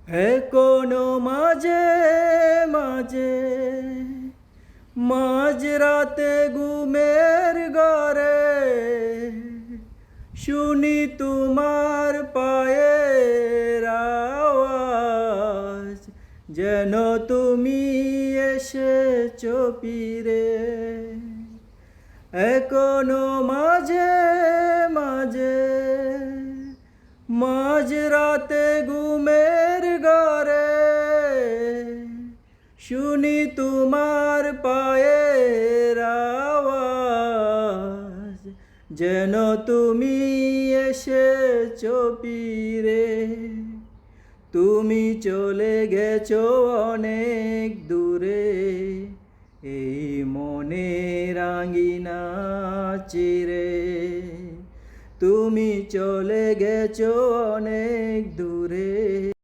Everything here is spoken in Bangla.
এখনো মাঝে মাঝে মাঝরাতে ঘুমের ঘরে শুনি তোমার পায়ের আওয়াজ, যেন তুমি এসেছো ফিরে। এখনো মাঝে মাঝে মাঝরাতে ঘুমের ঘরে শুনি তোমার পায়ের আওয়াজ, যেন তুমি এসেছো ফিরে। তুমি চলে গেছো অনেক দূরে, এই মনের আঙিনা চিরে। তুমি চলে গেছো অনেক দূরে।